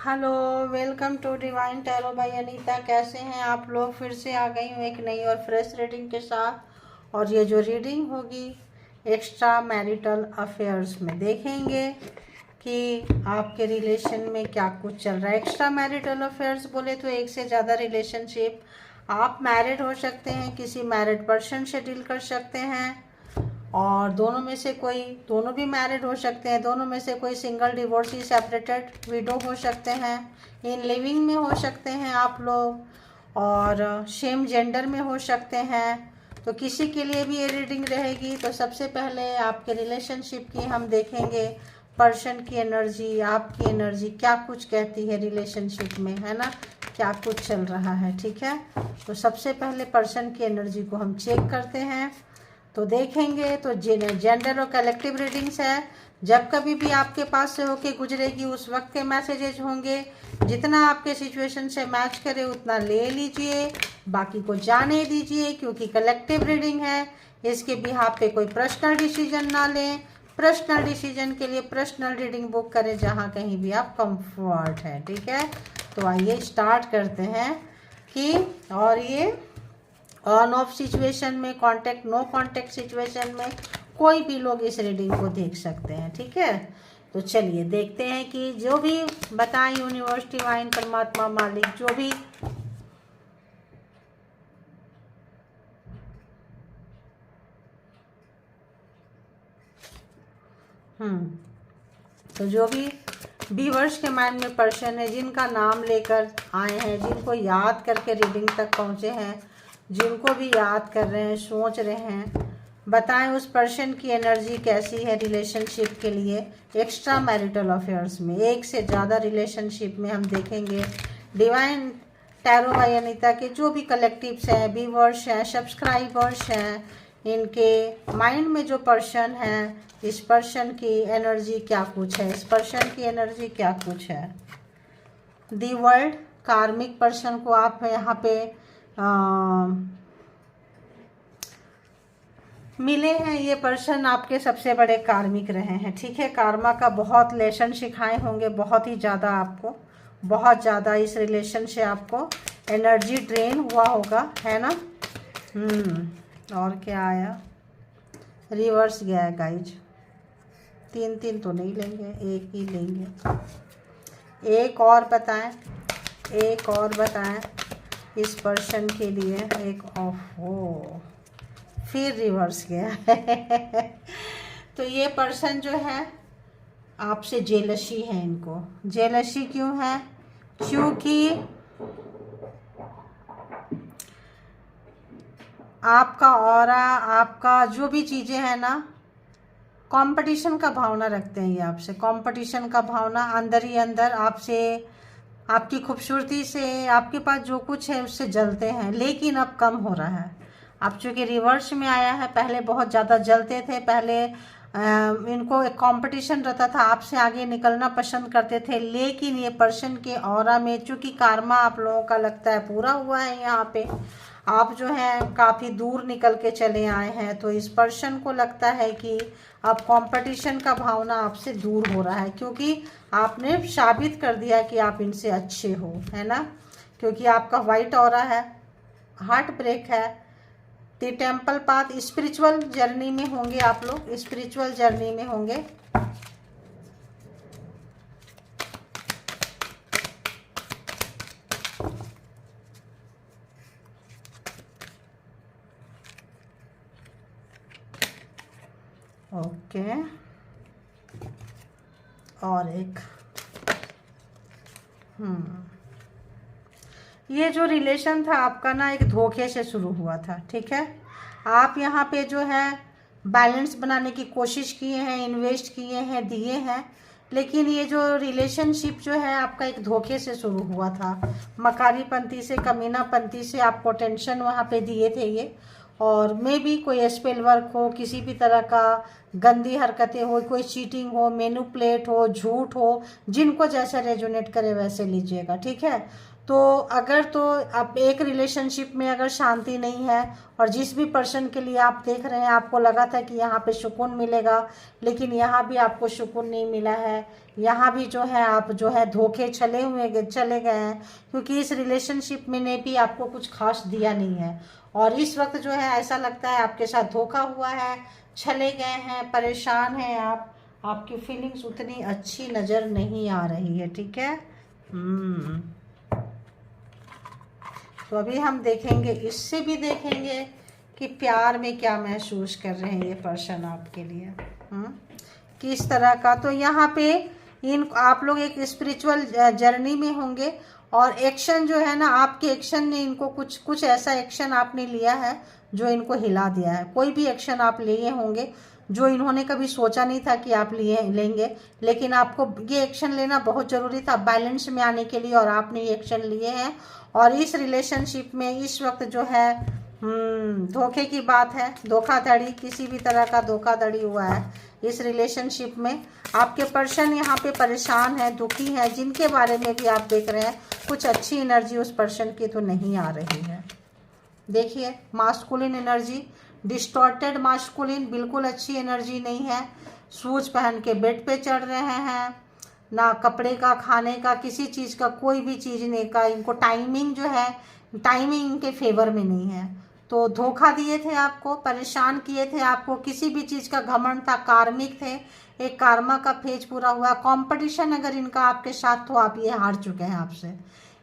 Hello, welcome to divine tarot by Anita. कैसे हैं आप लोग? फिर से आ गई हूँ एक नई और फ्रेश रीडिंग के साथ। और ये जो रीडिंग होगी एक्स्ट्रा मैरिटल अफेयर्स में देखेंगे कि आपके रिलेशन में क्या कुछ चल रहा है। एक्स्ट्रा मैरिटल अफेयर्स बोले तो एक से ज़्यादा रिलेशनशिप, आप मैरिड हो सकते हैं, किसी मैरिड पर्सन से डील कर सकते हैं, और दोनों में से कोई, दोनों भी मैरिड हो सकते हैं, दोनों में से कोई सिंगल, डिवोर्सी, सेपरेटेड, विडो हो सकते हैं, इन लिविंग में हो सकते हैं आप लोग, और सेम जेंडर में हो सकते हैं। तो किसी के लिए भी ये रीडिंग रहेगी। तो सबसे पहले आपके रिलेशनशिप की हम देखेंगे, पर्सन की एनर्जी, आपकी एनर्जी क्या कुछ कहती है रिलेशनशिप में, है ना, क्या कुछ चल रहा है। ठीक है, तो सबसे पहले पर्सन की एनर्जी को हम चेक करते हैं। तो देखेंगे तो जेंडर और कलेक्टिव रीडिंग्स है। जब कभी भी आपके पास से होके गुजरेगी उस वक्त के मैसेजेज होंगे। जितना आपके सिचुएशन से मैच करे उतना ले लीजिए, बाकी को जाने दीजिए, क्योंकि कलेक्टिव रीडिंग है। इसके बिहाफ पे कोई पर्सनल डिसीजन ना लें। पर्सनल डिसीजन के लिए पर्सनल रीडिंग बुक करें जहाँ कहीं भी आप कंफर्ट है। ठीक है, तो आइए स्टार्ट करते हैं कि, और ये ऑन ऑफ सिचुएशन में, कांटेक्ट नो कांटेक्ट सिचुएशन में कोई भी लोग इस रीडिंग को देख सकते हैं। ठीक है, तो चलिए देखते हैं कि जो भी बताएं यूनिवर्स, डिवाइन, परमात्मा, मालिक, जो भी तो जो भी व्यूअर्स के माइंड में पर्सन है, जिनका नाम लेकर आए हैं, जिनको याद करके रीडिंग तक पहुँचे हैं, जिनको भी याद कर रहे हैं, सोच रहे हैं, बताएं उस पर्सन की एनर्जी कैसी है रिलेशनशिप के लिए। एक्स्ट्रा मैरिटल अफेयर्स में एक से ज़्यादा रिलेशनशिप में हम देखेंगे डिवाइन टैरो बाय अनीता के जो भी कलेक्टिव्स हैं, व्यूअर्स हैं, सब्सक्राइबर्स हैं, इनके माइंड में जो पर्सन है, इस पर्सन की एनर्जी क्या कुछ है, इस पर्सन की एनर्जी क्या कुछ है। दी वर्ल्ड कार्मिक पर्सन को आप यहाँ पे मिले हैं। ये पर्सन आपके सबसे बड़े कार्मिक रहे हैं। ठीक है, कार्मा का बहुत लेसन सिखाए होंगे, बहुत ही ज़्यादा आपको, बहुत ज़्यादा इस रिलेशन से आपको एनर्जी ड्रेन हुआ होगा, है ना। और क्या आया? रिवर्स गया है गाइज। 3 तो नहीं लेंगे, एक ही लेंगे। एक और बताएं, एक और बताएं इस पर्सन के लिए। एक हो फिर रिवर्स गया है। तो ये पर्सन जो है आपसे जेलसी है। इनको जेलसी क्यों है? क्योंकि आपका ऑरा, आपका जो भी चीज़ें हैं ना, कंपटीशन का भावना रखते हैं ये आपसे। कंपटीशन का भावना अंदर ही अंदर आपसे, आपकी खूबसूरती से, आपके पास जो कुछ है उससे जलते हैं। लेकिन अब कम हो रहा है। अब चूँकि रिवर्स में आया है, पहले बहुत ज़्यादा जलते थे। पहले इनको एक कंपटीशन रहता था, आपसे आगे निकलना पसंद करते थे। लेकिन ये पर्सन के ऑरा में चूँकि कार्मा आप लोगों का लगता है पूरा हुआ है, यहाँ पे आप जो हैं काफ़ी दूर निकल के चले आए हैं। तो इस पर्सन को लगता है कि अब कंपटीशन का भावना आपसे दूर हो रहा है, क्योंकि आपने साबित कर दिया कि आप इनसे अच्छे हो, है ना। क्योंकि आपका वाइट ऑरा है, हार्ट ब्रेक है, the temple path, spiritual journey में होंगे आप लोग, स्पिरिचुअल जर्नी में होंगे। ओके, और एक ये जो रिलेशन था आपका ना, एक धोखे से शुरू हुआ था। ठीक है, आप यहाँ पे जो है बैलेंस बनाने की कोशिश किए हैं, इन्वेस्ट किए हैं, दिए हैं। लेकिन ये जो रिलेशनशिप जो है आपका एक धोखे से शुरू हुआ था। मकारीपंथी से, कमीनापंथी से आपको टेंशन वहाँ पे दिए थे ये। और मे बी कोई स्पेल वर्क हो, किसी भी तरह का गंदी हरकतें हो, कोई चीटिंग हो, मैनिपुलेट हो, झूठ हो, जिनको जैसा रेजोनेट करे वैसे लीजिएगा। ठीक है, तो अगर तो आप एक रिलेशनशिप में अगर शांति नहीं है और जिस भी पर्सन के लिए आप देख रहे हैं आपको लगा था कि यहाँ पे सुकून मिलेगा, लेकिन यहाँ भी आपको सुकून नहीं मिला है, यहाँ भी जो है आप जो है धोखे चले गए हैं, क्योंकि इस रिलेशनशिप में ने भी आपको कुछ खास दिया नहीं है। और इस वक्त जो है ऐसा लगता है आपके साथ धोखा हुआ है, चले गए हैं, परेशान हैं आप, आपकी फीलिंग्स उतनी अच्छी नज़र नहीं आ रही है। ठीक है। तो अभी हम देखेंगे, इससे भी देखेंगे कि प्यार में क्या महसूस कर रहे हैं ये पर्सन आपके लिए, किस तरह का। तो यहाँ पे आप लोग एक स्पिरिचुअल जर्नी में होंगे और एक्शन जो है ना, आपके एक्शन ने इनको कुछ ऐसा एक्शन आपने लिया है जो इनको हिला दिया है। कोई भी एक्शन आप लिए होंगे जो इन्होंने कभी सोचा नहीं था कि आप लेंगे, लेकिन आपको ये एक्शन लेना बहुत ज़रूरी था बैलेंस में आने के लिए, और आपने ये एक्शन लिए हैं। और इस रिलेशनशिप में इस वक्त जो है धोखे की बात है, धोखाधड़ी, किसी भी तरह का धोखाधड़ी हुआ है इस रिलेशनशिप में। आपके पर्सन यहाँ पे परेशान है, दुखी है, जिनके बारे में भी आप देख रहे हैं कुछ अच्छी एनर्जी उस पर्सन की तो नहीं आ रही है। देखिए, मास्कुलिन एनर्जी, डिस्टॉर्टेड मास्कुलिन, बिल्कुल अच्छी एनर्जी नहीं है। शूज पहन के बेड पे चढ़ रहे हैं, ना कपड़े का, खाने का, किसी चीज़ का, कोई भी चीज़ नहीं का। इनको टाइमिंग जो है, टाइमिंग इनके फेवर में नहीं है। तो धोखा दिए थे आपको, परेशान किए थे आपको, किसी भी चीज़ का घमंड था, कार्मिक थे, एक कार्मा का फेज पूरा हुआ। कंपटीशन अगर इनका आपके साथ तो आप ये हार चुके हैं आपसे,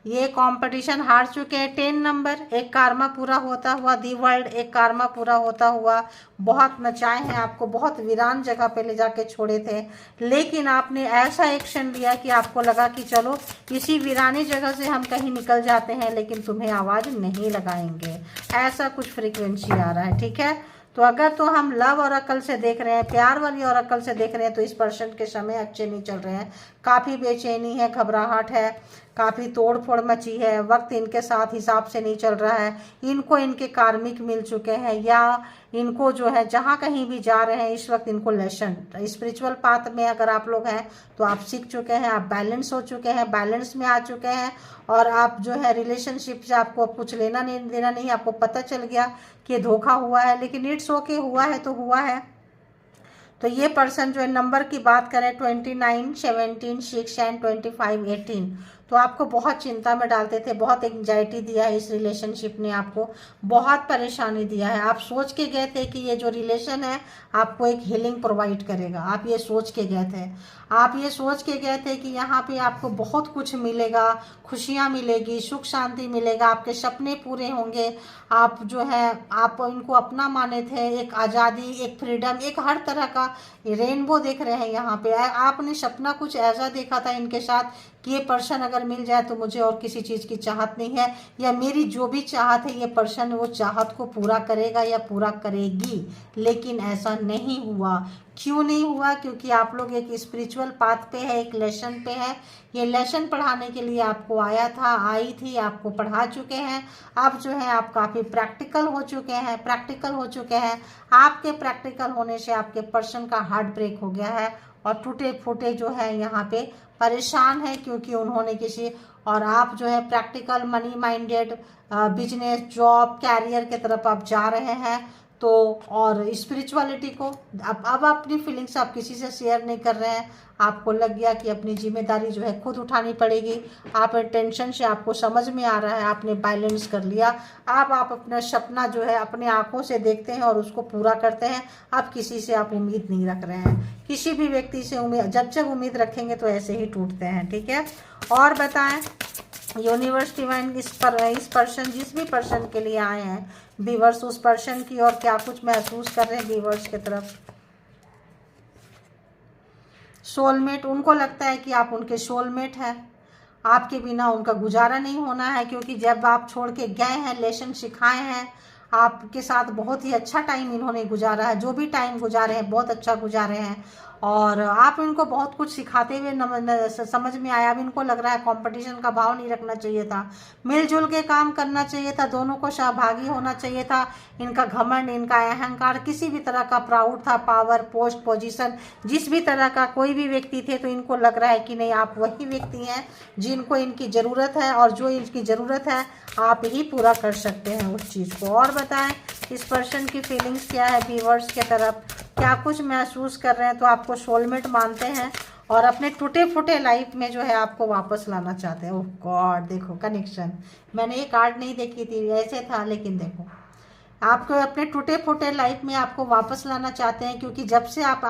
ये कंपटीशन हार चुके हैं। 10 नंबर, एक कार्मा पूरा होता हुआ, दी वर्ल्ड, एक कार्मा पूरा होता हुआ। बहुत नचाए हैं आपको, बहुत वीरान जगह पे ले जाके छोड़े थे, लेकिन आपने ऐसा एक्शन लिया कि आपको लगा कि चलो इसी वीरानी जगह से हम कहीं निकल जाते हैं, लेकिन तुम्हें आवाज़ नहीं लगाएंगे। ऐसा कुछ फ्रीक्वेंसी आ रहा है। ठीक है। तो अगर तो हम लव और अकल से देख रहे हैं, प्यार वाली और अकल से देख रहे हैं, तो इस पर्सन के समय अच्छे नहीं चल रहे हैं। काफ़ी बेचैनी है, घबराहट है, काफ़ी तोड़ फोड़ मची है, वक्त इनके साथ हिसाब से नहीं चल रहा है। इनको इनके कार्मिक मिल चुके हैं, या इनको जो है जहाँ कहीं भी जा रहे हैं इस वक्त इनको लेसन, स्पिरिचुअल पाथ में अगर आप लोग हैं तो आप सीख चुके हैं, आप बैलेंस हो चुके हैं, बैलेंस में आ चुके हैं। और आप जो है रिलेशनशिप से आपको अब कुछ लेना नहीं देना नहीं, आपको पता चल गया कि धोखा हुआ है, लेकिन इट्स ओके, हुआ है तो हुआ है। तो ये पर्सन जो है, नंबर की बात करें 29, 17, 6 एंड 25, 18, तो आपको बहुत चिंता में डालते थे, बहुत एंजाइटी दिया है इस रिलेशनशिप ने, आपको बहुत परेशानी दिया है। आप सोच के गए थे कि ये जो रिलेशन है आपको एक हीलिंग प्रोवाइड करेगा, आप ये सोच के गए थे। आप ये सोच के गए थे कि यहाँ पे आपको बहुत कुछ मिलेगा, खुशियाँ मिलेगी, सुख शांति मिलेगा, आपके सपने पूरे होंगे। आप जो है आप इनको अपना माने थे, एक आज़ादी, एक फ्रीडम, एक हर तरह का रेनबो देख रहे हैं यहाँ पे। आपने सपना कुछ ऐसा देखा था इनके साथ कि ये पर्सन अगर मिल जाए तो मुझे और किसी चीज़ की चाहत नहीं है, या मेरी जो भी चाहत है ये पर्सन वो चाहत को पूरा करेगा या पूरा करेगी, लेकिन ऐसा नहीं हुआ। क्यों नहीं हुआ? क्योंकि आप लोग एक स्पिरिचुअल पाथ पे है, एक लेसन पे है। ये लेसन पढ़ाने के लिए आपको आया था, आई थी, आपको पढ़ा चुके हैं। अब जो है आप काफ़ी प्रैक्टिकल हो चुके हैं, आपके प्रैक्टिकल होने से आपके पर्सन का हार्ट ब्रेक हो गया है और टूटे फूटे जो है यहाँ पे परेशान है, क्योंकि उन्होंने किसी, और आप जो है practical, money minded, business, job, career के तरफ आप जा रहे हैं। तो और स्पिरिचुअलिटी को अब अपनी फीलिंग्स आप किसी से शेयर नहीं कर रहे हैं। आपको लग गया कि अपनी जिम्मेदारी जो है खुद उठानी पड़ेगी। आप टेंशन से, आपको समझ में आ रहा है, आपने बैलेंस कर लिया। आप अपना सपना जो है अपने आंखों से देखते हैं और उसको पूरा करते हैं। अब किसी से आप उम्मीद नहीं रख रहे हैं, किसी भी व्यक्ति से उम्मीद, जब उम्मीद रखेंगे तो ऐसे ही टूटते हैं। ठीक है। और बताएं यूनिवर्स डिवाइन, इस पर्सन, जिस भी पर्सन के लिए आए हैं व्यूअर्स, उस पर्सन की और क्या कुछ महसूस कर रहे हैं व्यूअर्स की तरफ। सोलमेट, उनको लगता है कि आप उनके सोलमेट हैं, आपके बिना उनका गुजारा नहीं होना है, क्योंकि जब आप छोड़ के गए हैं, लेसन सिखाए हैं, आपके साथ बहुत ही अच्छा टाइम इन्होंने गुजारा है। जो भी टाइम गुजारे हैं बहुत अच्छा गुजारे हैं, और आप इनको बहुत कुछ सिखाते हुए समझ में आया। अब इनको लग रहा है कंपटीशन का भाव नहीं रखना चाहिए था, मिलजुल के काम करना चाहिए था, दोनों को सहभागी होना चाहिए था। इनका घमंड, इनका अहंकार, किसी भी तरह का प्राउड था, पावर, पोस्ट, पोजीशन, जिस भी तरह का कोई भी व्यक्ति थे, तो इनको लग रहा है कि नहीं, आप वही व्यक्ति हैं जिनको इनकी ज़रूरत है, और जो इनकी ज़रूरत है आप ही पूरा कर सकते हैं उस चीज़ को। और बताएं इस पर्सन की फीलिंग्स क्या है व्यूअर्स के तरफ, क्या कुछ महसूस कर रहे हैं। तो आपको सोलमेट मानते हैं और अपने टूटे फूटे लाइफ में जो है आपको वापस लाना चाहते हैं। ओह गॉड, देखो कनेक्शन, मैंने ये कार्ड नहीं देखी थी, ऐसे था, लेकिन देखो आपको अपने टूटे फूटे लाइफ में आपको वापस लाना चाहते हैं, क्योंकि जब से आप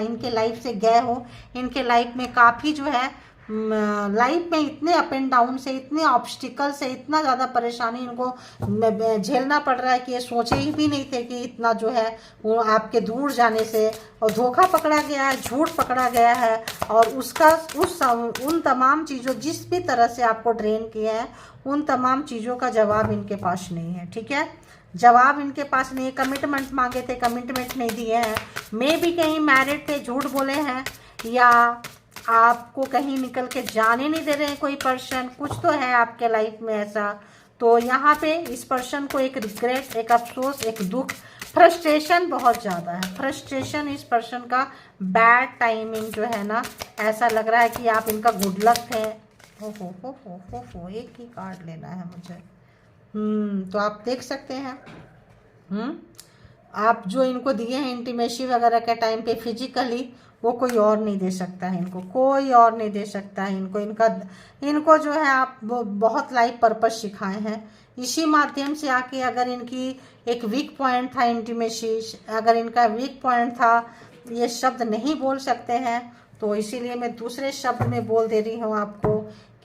इनके लाइफ से गए हो, इनके लाइफ में काफ़ी जो है लाइफ में इतने अप एंड डाउन से, इतने ऑब्स्टिकल से, इतना ज़्यादा परेशानी इनको झेलना पड़ रहा है कि ये सोचे ही भी नहीं थे कि इतना जो है वो आपके दूर जाने से, और धोखा पकड़ा गया है, झूठ पकड़ा गया है, और उसका उन तमाम चीज़ों, जिस भी तरह से आपको ड्रेन किया है, उन तमाम चीज़ों का जवाब इनके पास नहीं है। ठीक है, जवाब इनके पास नहीं है। कमिटमेंट मांगे थे, कमिटमेंट नहीं दिए हैं। मे भी कहीं मैरिड थे, झूठ बोले हैं, या आपको कहीं निकल के जाने नहीं दे रहे हैं कोई पर्सन, कुछ तो है आपके लाइफ में ऐसा। तो यहाँ पे इस पर्सन को एक रिग्रेट, एक अफसोस, एक दुख, फ्रस्ट्रेशन बहुत ज़्यादा है। फ्रस्ट्रेशन इस पर्सन का, बैड टाइमिंग जो है ना, ऐसा लग रहा है कि आप इनका गुड लक थे। हो, एक ही कार्ड लेना है मुझे। तो आप देख सकते हैं, आप जो इनको दिए हैं इंटीमेसी वगैरह के टाइम पे फिजिकली, वो कोई और नहीं दे सकता है इनको, कोई और नहीं दे सकता है इनको। इनको जो है आप बहुत लाइफ पर्पस सिखाए हैं, इसी माध्यम से आके। अगर इनकी एक वीक पॉइंट था इंटीमेसी, अगर इनका वीक पॉइंट था ये शब्द नहीं बोल सकते हैं, तो इसीलिए मैं दूसरे शब्द में बोल दे रही हूँ आपको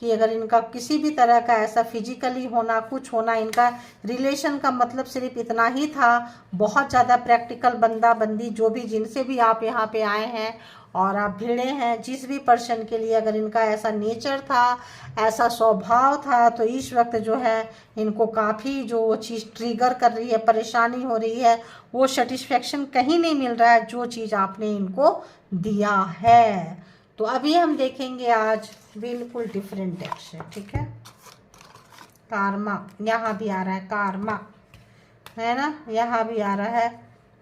कि अगर इनका किसी भी तरह का ऐसा फिजिकली होना, कुछ होना, इनका रिलेशन का मतलब सिर्फ इतना ही था। बहुत ज़्यादा प्रैक्टिकल बंदा बंदी, जो भी जिनसे भी आप यहाँ पे आए हैं और आप भिड़े हैं, जिस भी पर्सन के लिए अगर इनका ऐसा नेचर था, ऐसा स्वभाव था, तो इस वक्त जो है इनको काफ़ी जो चीज़ ट्रिगर कर रही है, परेशानी हो रही है, वो सेटिस्फेक्शन कहीं नहीं मिल रहा है जो चीज़ आपने इनको दिया है। तो अभी हम देखेंगे आज बिल्कुल डिफरेंट एक्शन। ठीक है, कारमा यहाँ भी आ रहा है, कारमा है ना, यहाँ भी आ रहा है।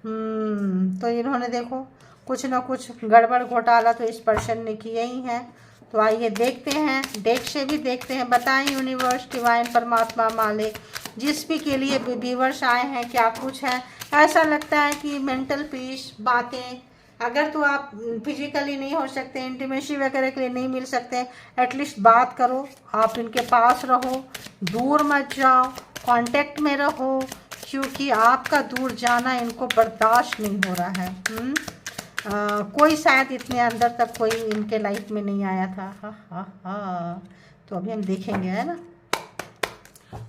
तो इन्होंने देखो कुछ ना कुछ गड़बड़ घोटाला तो इस पर्सन ने किए ही हैं। तो आइए देखते हैं, डेक से भी देखते हैं। बताएं यूनिवर्स, डिवाइन, परमात्मा, मालिक, जिस भी के लिए व्यूवर्स आए हैं, क्या कुछ है। ऐसा लगता है कि मेंटल पीस, बातें, अगर तो आप फिजिकली नहीं हो सकते, इंटीमेसी वगैरह के लिए नहीं मिल सकते, एटलीस्ट बात करो, आप इनके पास रहो, दूर मत जाओ, कांटेक्ट में रहो, क्योंकि आपका दूर जाना इनको बर्दाश्त नहीं हो रहा है। कोई शायद इतने अंदर तक कोई इनके लाइफ में नहीं आया था। हा। तो अभी हम देखेंगे, है ना।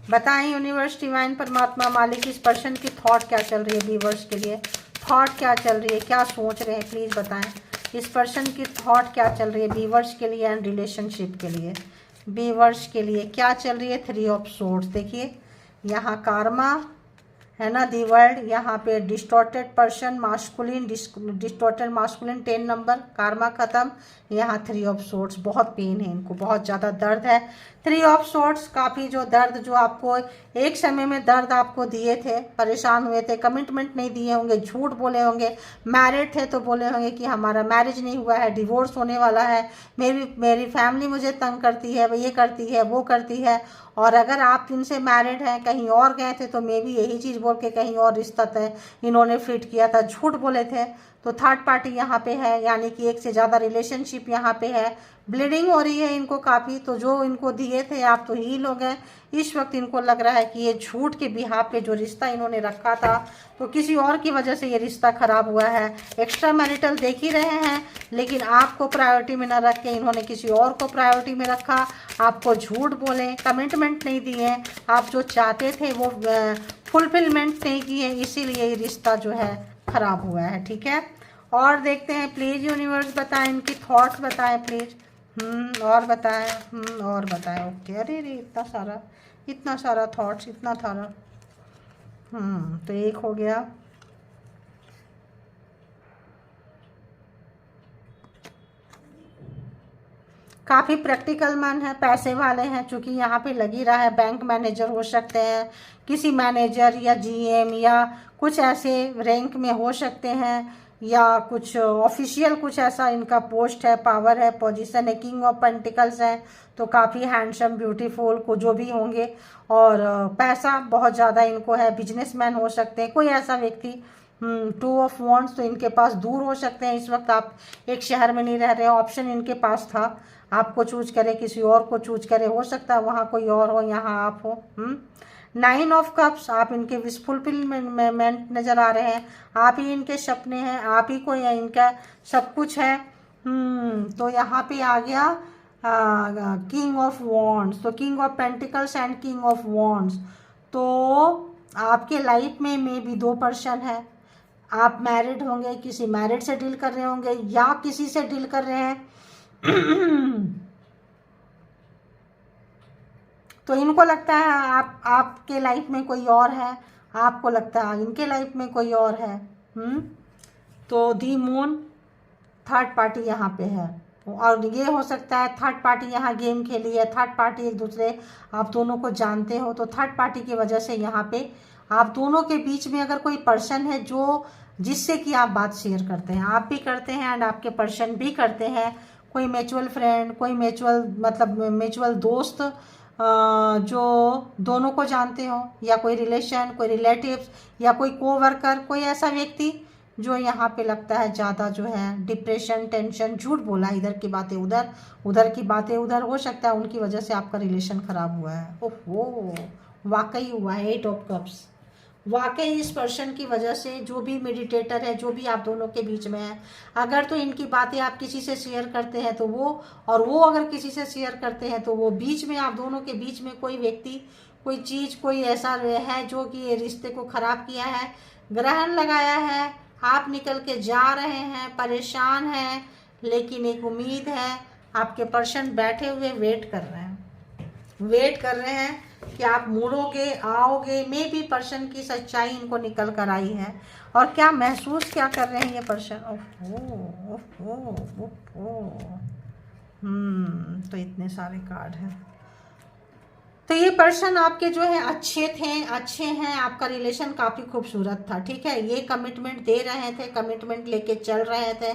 बताएं यूनिवर्स, डिवाइन, परमात्मा, मालिक, इस पर्सन की थॉट क्या चल रही है व्यूवर्स के लिए, थॉट क्या चल रही है, क्या सोच रहे हैं, प्लीज़ बताएं। इस पर्सन की थॉट क्या चल रही है व्यूवर्स के लिए एंड रिलेशनशिप के लिए। व्यूवर्स के लिए क्या चल रही है, 3 ऑफ सोर्ड्स। देखिए यहाँ कारमा है ना, दी वर्ल्ड, यहाँ पे distorted person, masculine, distorted masculine, 10 number, कारमा खत्म। यहाँ 3 ऑफ सोर्ड्स, बहुत पेन है इनको, बहुत ज़्यादा दर्द है। 3 ऑफ सोर्ड्स, काफ़ी जो दर्द, जो आपको एक समय में दर्द आपको दिए थे, परेशान हुए थे, कमिटमेंट नहीं दिए होंगे, झूठ बोले होंगे, मैरिड थे तो बोले होंगे कि हमारा मैरिज नहीं हुआ है, डिवोर्स होने वाला है, मेरी फैमिली मुझे तंग करती है, ये करती है, वो करती है। और अगर आप इनसे मैरिड हैं, कहीं और गए थे, तो मे भी यही चीज़ बोल के कहीं और रिश्ता तय इन्होंने फिट किया था, झूठ बोले थे। तो थर्ड पार्टी यहाँ पे है, यानी कि एक से ज़्यादा रिलेशनशिप यहाँ पे है। ब्लीडिंग हो रही है इनको काफ़ी, तो जो इनको दिए थे आप तो हील हो गए। इस वक्त इनको लग रहा है कि ये झूठ के बिहाफ पे जो रिश्ता इन्होंने रखा था, तो किसी और की वजह से ये रिश्ता खराब हुआ है। एक्स्ट्रा मैरिटल देख ही रहे हैं, लेकिन आपको प्रायोरिटी में न रख के इन्होंने किसी और को प्रायोरिटी में रखा, आपको झूठ बोले, कमिटमेंट नहीं दिए, आप जो चाहते थे वो फुलफिलमेंट नहीं किए, इसीलिए ये रिश्ता जो है खराब हुआ है। ठीक है, और देखते हैं प्लीज़ यूनिवर्स बताएं, इनकी थॉट्स बताएं प्लीज़। और बताएं, और बताएं। ओके, अरे इतना सारा थॉट्स, इतना सारा। तो एक हो गया, काफ़ी प्रैक्टिकल मन है, पैसे वाले हैं, चूँकि यहाँ पे लग ही रहा है बैंक मैनेजर हो सकते हैं, किसी मैनेजर या जीएम या कुछ ऐसे रैंक में हो सकते हैं, या कुछ ऑफिशियल कुछ ऐसा इनका पोस्ट है, पावर है, पोजीशन है, किंग ऑफ पेंटिकल्स है, तो काफ़ी हैंडसम ब्यूटीफुल को जो भी होंगे, और पैसा बहुत ज़्यादा इनको है, बिजनेसमैन हो सकते हैं, कोई ऐसा व्यक्ति। 2 ऑफ वॉन्ड्स, तो इनके पास दूर हो सकते हैं, इस वक्त आप एक शहर में नहीं रह रहे, ऑप्शन इनके पास था, आपको चूज करे, किसी और को चूज करे, हो सकता है वहाँ कोई और हो, यहाँ आप हो। 9 ऑफ कप्स, आप इनके विश फुलफिलमेंट नज़र आ रहे हैं, आप ही इनके सपने हैं, आप ही को इनका सब कुछ है। तो यहाँ पे आ गया किंग ऑफ वॉन्ड्स, तो king of pentacles and king of wands. तो आपके लाइफ में मे भी 2 पर्सन है, आप मैरिड होंगे, किसी मैरिड से डील कर रहे होंगे या किसी से डील कर रहे हैं। तो इनको लगता है आपके लाइफ में कोई और है, आपको लगता है इनके लाइफ में कोई और है। तो दी मून, थर्ड पार्टी यहाँ पे है, और ये हो सकता है थर्ड पार्टी यहाँ गेम खेली है, थर्ड पार्टी एक दूसरे आप दोनों को जानते हो, तो थर्ड पार्टी की वजह से यहाँ पे आप दोनों के बीच में अगर कोई पर्सन है जो जिससे कि आप बात शेयर करते हैं, आप भी करते हैं एंड आपके पर्सन भी करते हैं, कोई म्यूचुअल फ्रेंड, कोई म्यूचुअल दोस्त जो दोनों को जानते हो, या कोई रिलेशन, कोई रिलेटिव्स, या कोई कोवर्कर, कोई ऐसा व्यक्ति जो यहाँ पे लगता है ज़्यादा जो है डिप्रेशन, टेंशन, झूठ बोला, इधर की बातें उधर, उधर की बातें उधर, हो सकता है उनकी वजह से आपका रिलेशन खराब हुआ है। ओहो, वाकई हुआ है 8 ऑफ कप्स, वाकई इस पर्सन की वजह से, जो भी मेडिटेटर है, जो भी आप दोनों के बीच में है, अगर तो इनकी बातें आप किसी से शेयर करते हैं तो वो, और वो अगर किसी से शेयर करते हैं तो वो, बीच में आप दोनों के बीच में कोई व्यक्ति, कोई चीज़, कोई ऐसा है जो कि रिश्ते को ख़राब किया है, ग्रहण लगाया है, आप निकल के जा रहे हैं, परेशान हैं, लेकिन एक उम्मीद है, आपके पर्सन बैठे हुए वेट कर रहे हैं कि आप मुड़ोगे, आओगे, में भी पर्सन की सच्चाई इनको निकल कर आई है। और क्या महसूस क्या कर रहे हैं ये पर्सन? तो इतने सारे कार्ड हैं। तो ये पर्सन आपके जो है अच्छे हैं, आपका रिलेशन काफ़ी खूबसूरत था, ठीक है, ये कमिटमेंट दे रहे थे, कमिटमेंट लेके चल रहे थे,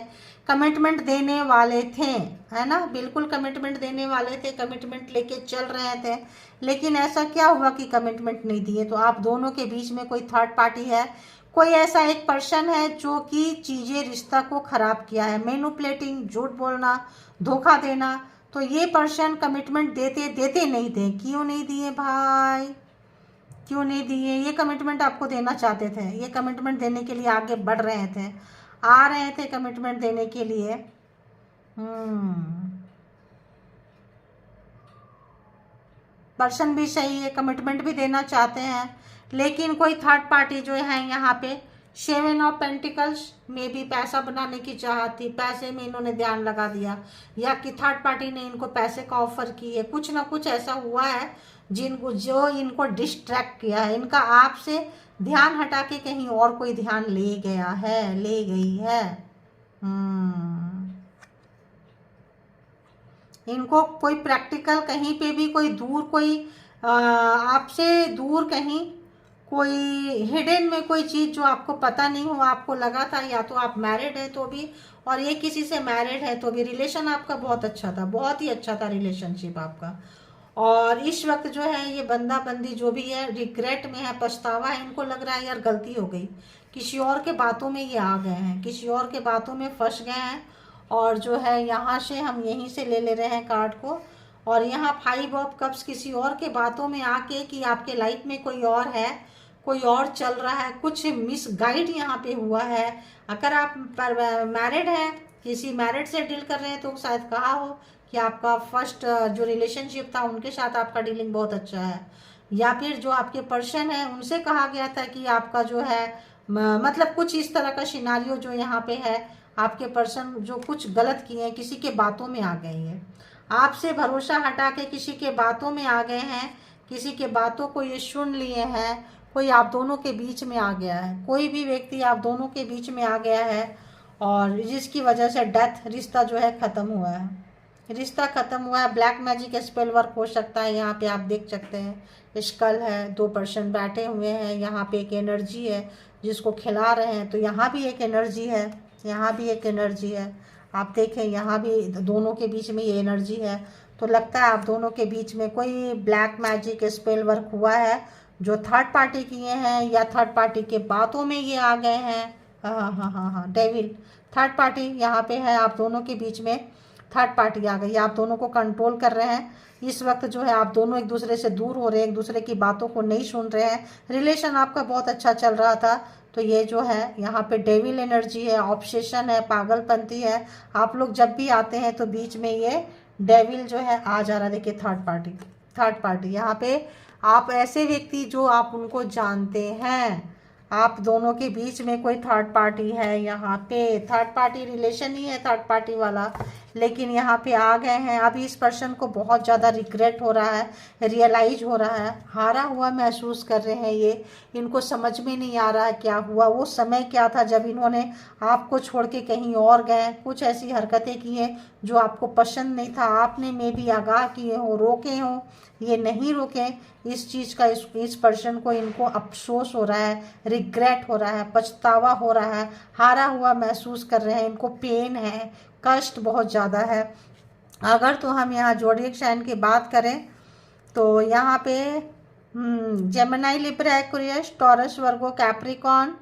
कमिटमेंट देने वाले थे, है ना, बिल्कुल कमिटमेंट देने वाले थे, कमिटमेंट लेके चल रहे थे, लेकिन ऐसा क्या हुआ कि कमिटमेंट नहीं दिए। तो आप दोनों के बीच में कोई थर्ड पार्टी है, कोई ऐसा एक पर्सन है जो कि चीज़ें, रिश्ता को ख़राब किया है, मैनिपुलेटिंग, झूठ बोलना, धोखा देना। तो ये पर्सन कमिटमेंट देते नहीं थे, क्यों नहीं दिए भाई, क्यों नहीं दिए? ये कमिटमेंट आपको देना चाहते थे, ये कमिटमेंट देने के लिए आगे बढ़ रहे थे, आ रहे थे कमिटमेंट देने के लिए। पर्सन भी सही है, कमिटमेंट भी देना चाहते हैं, लेकिन कोई थर्ड पार्टी जो है यहाँ पे 7 ऑफ पेंटिकल्स में भी पैसा बनाने की चाहत थी, पैसे में इन्होंने ध्यान लगा दिया, या कि थर्ड पार्टी ने इनको पैसे का ऑफर की है, कुछ ना कुछ ऐसा हुआ है जो इनको डिस्ट्रैक्ट किया है, इनका आपसे ध्यान हटा के कहीं और कोई ध्यान ले गई है। इनको कोई प्रैक्टिकल कहीं पे भी कोई दूर, कोई आपसे दूर कहीं कोई हिडन में कोई चीज़ जो आपको पता नहीं हो, आपको लगा था, या तो आप मैरिड है तो भी, और ये किसी से मैरिड है तो भी, रिलेशन आपका बहुत अच्छा था, बहुत ही अच्छा था रिलेशनशिप आपका, और इस वक्त जो है ये बंदा बंदी जो भी है रिग्रेट में है, पछतावा है, इनको लग रहा है यार गलती हो गई, किसी और के बातों में ये आ गए हैं, किसी और के बातों में फंस गए हैं, और जो है यहाँ से हम यहीं से ले रहे हैं कार्ड को, और यहाँ 5 ऑफ कप्स किसी और के बातों में आके कि आपके लाइफ में कोई और है, कोई और चल रहा है, कुछ मिसगाइड यहाँ पे हुआ है। अगर आप मैरिड हैं, किसी मैरिड से डील कर रहे हैं तो शायद कहा हो कि आपका फर्स्ट जो रिलेशनशिप था उनके साथ आपका डीलिंग बहुत अच्छा है, या फिर जो आपके पर्सन है उनसे कहा गया था कि आपका जो है मतलब कुछ इस तरह का सिनारियो जो यहाँ पे है, आपके पर्सन जो कुछ गलत किए हैं, किसी के बातों में आ गए हैं, आपसे भरोसा हटा के किसी के बातों में आ गए हैं, किसी के बातों को ये सुन लिए हैं, कोई आप दोनों के बीच में आ गया है, कोई भी व्यक्ति आप दोनों के बीच में आ गया है, और जिसकी वजह से डेथ, रिश्ता जो है ख़त्म हुआ है। रिश्ता खत्म हुआ है। ब्लैक मैजिक स्पेल वर्क हो सकता है। यहाँ पे आप देख सकते हैं स्कल है, 2 पर्सन बैठे हुए हैं, यहाँ पे एक एनर्जी है जिसको खिला रहे हैं। तो यहाँ भी एक एनर्जी है, यहाँ भी एक एनर्जी है। आप देखें यहाँ भी दोनों के बीच में ये एनर्जी है। तो लगता है आप दोनों के बीच में कोई ब्लैक मैजिक स्पेल वर्क हुआ है जो थर्ड पार्टी किए हैं, या थर्ड पार्टी के बातों में ये आ गए हैं। हाँ हाँ हाँ हाँ, डेविल थर्ड पार्टी यहाँ पे है। आप दोनों के बीच में थर्ड पार्टी आ गई, आप दोनों को कंट्रोल कर रहे हैं। इस वक्त जो है आप दोनों एक दूसरे से दूर हो रहे हैं, एक दूसरे की बातों को नहीं सुन रहे हैं। रिलेशन आपका बहुत अच्छा चल रहा था। तो ये जो है यहाँ पे डेविल एनर्जी है, ऑब्सेशन है, पागलपंती है। आप लोग जब भी आते हैं तो बीच में ये डेविल जो है आ जा रहा है। देखिए थर्ड पार्टी यहाँ पे आप ऐसे व्यक्ति जो आप उनको जानते हैं, आप दोनों के बीच में कोई थर्ड पार्टी है। यहाँ पे थर्ड पार्टी रिलेशन ही है थर्ड पार्टी वाला, लेकिन यहाँ पे आ गए हैं। अभी इस पर्सन को बहुत ज़्यादा रिग्रेट हो रहा है, रियलाइज हो रहा है, हारा हुआ महसूस कर रहे हैं ये। इनको समझ में नहीं आ रहा है क्या हुआ, वो समय क्या था जब इन्होंने आपको छोड़ के कहीं और गए, कुछ ऐसी हरकतें की हैं जो आपको पसंद नहीं था। आपने में भी आगाह किए हो, रोके हों, ये नहीं रोके। इस चीज़ का इस पर्सन को इनको अफसोस हो रहा है, रिग्रेट हो रहा है, पछतावा हो रहा है, हारा हुआ महसूस कर रहे हैं। इनको पेन है, कष्ट बहुत ज़्यादा है। अगर तो हम यहाँ ज़ोडिएक साइन की बात करें तो यहाँ पे Gemini, Libra, Aquarius, taurus, Virgo, Capricorn,